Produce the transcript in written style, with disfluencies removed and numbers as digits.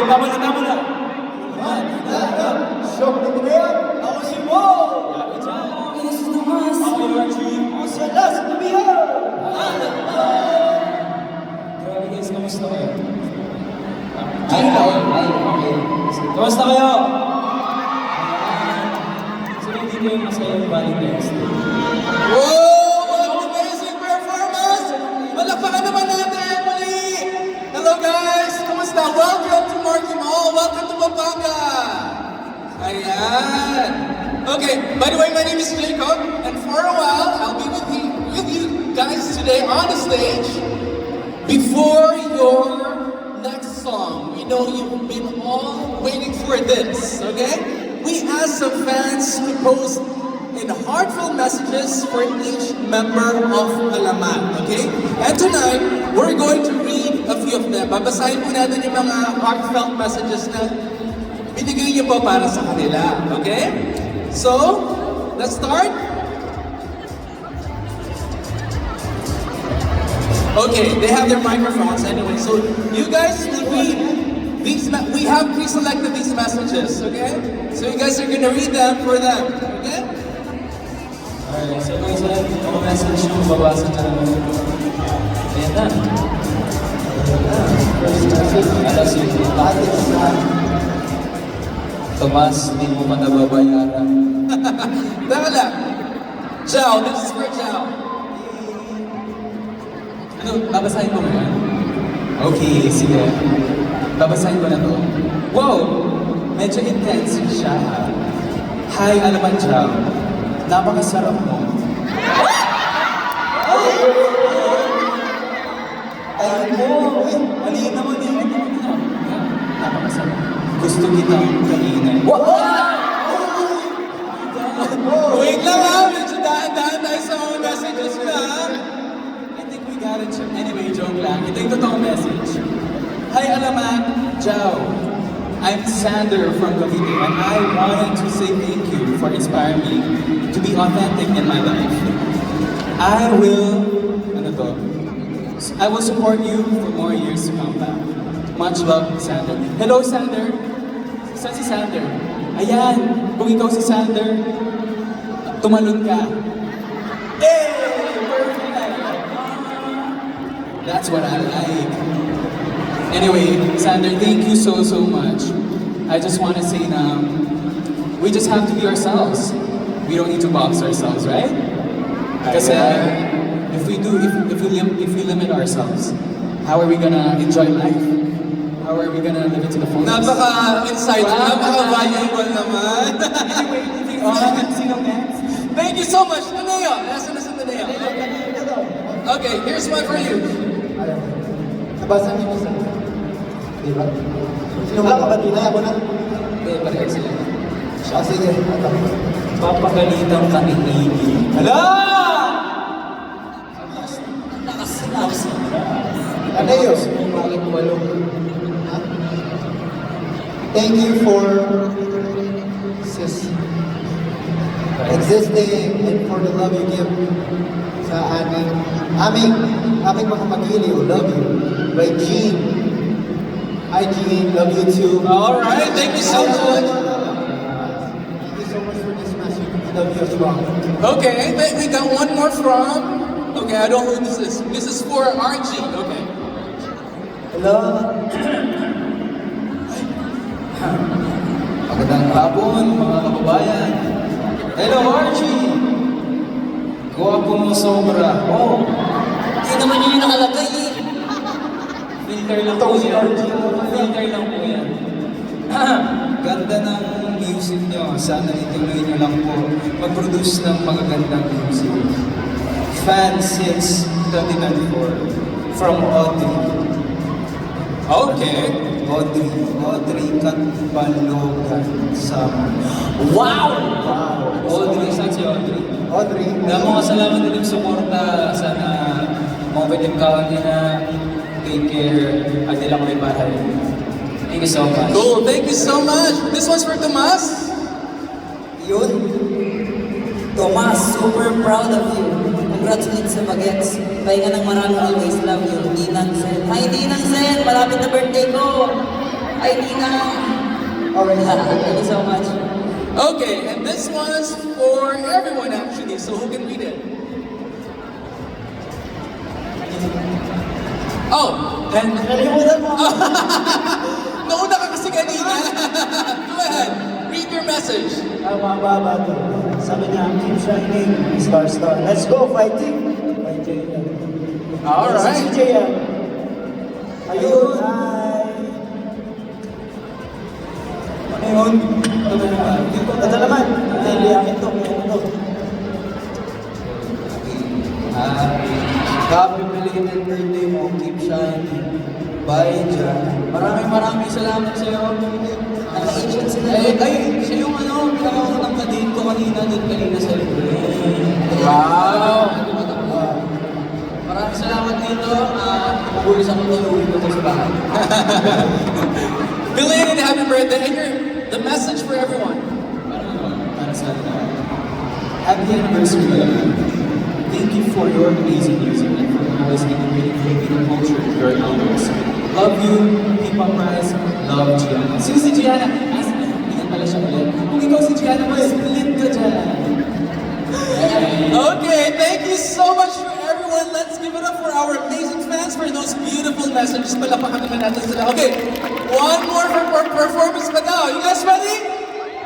Tama na. Shock na ba yan? Ako si Mo! This is the Mas. Ako yung Archie. Ako si Alas na biyaw! Grabe guys, kamusta kayo? Ay, okay. Kamusta kayo? Sino hindi ko yung masaya yung Valentine's Day? Wow! What an amazing performance! Malakpakan naman natin muli! Hello guys! Kumusta? Welcome to Marky Mall! Welcome to Pampanga! Ayan! Okay, by the way, my name is Jacob, and for a while, I'll be with you guys today on the stage before your next song. We know you've been all waiting for this, okay? We asked some fans to post in heartfelt messages for each member of Alamat, okay? And tonight, we're going to read a few of them. Babasahin po natin yung mga heartfelt messages na binigay niyo po para sa kanila, okay? So, let's start. Okay, they have their microphones anyway, so you guys will read these, we have pre-selected these messages, okay? So you guys are gonna read them for them, okay? Alright, so guys, mga message yung babasa na naman. Ayan na. First message, alas yun. Tomas, di mo man nababayaran. Tama lang. Ciao, this is for Ciao. Ano, babasahin mo ngayon? Okay, sige. Babasahin ko na to. Wow! Medyo intense siya. Hi, Alamat Ciao. Napakasarap mo. Ay mo! Maliit naman yun. Napakasarap. Gusto kitang kainin. Wait lang ha, medyo daan-daan tayo sa mga messages na. I think we got it. Anyway, joke lang. Ito yung totoong message. Hi, Alamat Ciao. I'm Sander from Cavite, and I wanted to say thank you for inspiring me to be authentic in my life. I will support you for more years to come back. Much love, Sander. Hello, Sander. Saan si Sander? Ayan, kung ikaw si Sander, tumalon ka. Perfect! That's what I like. Anyway, Sander, thank you so much. I just want to say now, we just have to be ourselves. We don't need to box ourselves, right? Kasi if we limit ourselves, how are we gonna enjoy life? How are we gonna live it to the fullest? Napaka-insightful, napaka-valuable naman. Anyway, moving on. Sino next? Thank you so much, Taneo. Nasaan na sa Taneo? Okay, here's one for you. Nabasa niyo sa di ba? Sino ba kabatida ako na? Hindi, pareho sila. Sige. Papagalitan ka ni Iggy. Hala! Ano yun? Bakit walong? Thank you for existing and for the love you give sa aming mga pag-ili. Love you. By Jean. Hi Jean, love you too. Alright, thank you so much. Thank you so much for this message. Love you as well. Okay, we got one more from... Okay, I don't know who this is. This is for RG. Okay. Hello. Magandang hapon, mga kababayan. Hello, Archie! Gwapo mo sobra. Oh, Hindi naman yun yung nakalagay eh. filter lang po yan. Filter lang po yan. Ganda ng music nyo. Sana ituloy nyo lang po mag-produce ng magagandang music. Fan since 2024 from Audrey. Okay. Audrey Katbalogan sa... Wow! Audrey, saan si Audrey? Audrey. Damo ka salamat din yung suporta. Sana mga pitim ka na take care at nila ko may bahay. Thank you so much. Cool, thank you so much. This one's for Tomas. Yun. Tomas, super proud of you. Congratulations sa bagets. Pahinga ng marami, always love you. Ninang Zen. Hi, Ninang Zen! Malapit na birthday ko! Ay, Tina. Alright. Thank you so much. Okay, and this one's for everyone actually, so who can read it? Oh, and Nalimutan mo. nauna ka kasi kanina. Go ahead, read your message. Mababa to. Sabi niya, keep shining, star star. Let's go, fighting. Fighting. All right. Si CJ yan. Ayun, hi. Ano yun? Ito naman. Hindi, akin to. Happy belated birthday mo. Keep shining. Bye, Jan. Maraming salamat sa'yo. Naka-agent sila. Siya yung pinakaunang ka-date ko kanina sa libre. Wow. Maraming salamat dito. Mabulis ako tuloy ko sa bahay. Belated happy birthday, and the message for everyone. Para sa happy anniversary. Thank you for your amazing music and for always integrating Filipino culture into your albums. Love you, keep up rise, love Gianna. Sino si Gianna? Hindi pala siya ulit. Kung ikaw si Gianna, split ka dyan. Okay, thank you so much for everyone. Let's give it up for our amazing fans for those beautiful messages. Palapakan naman natin sila. Okay, one more for performance pa daw. You guys ready?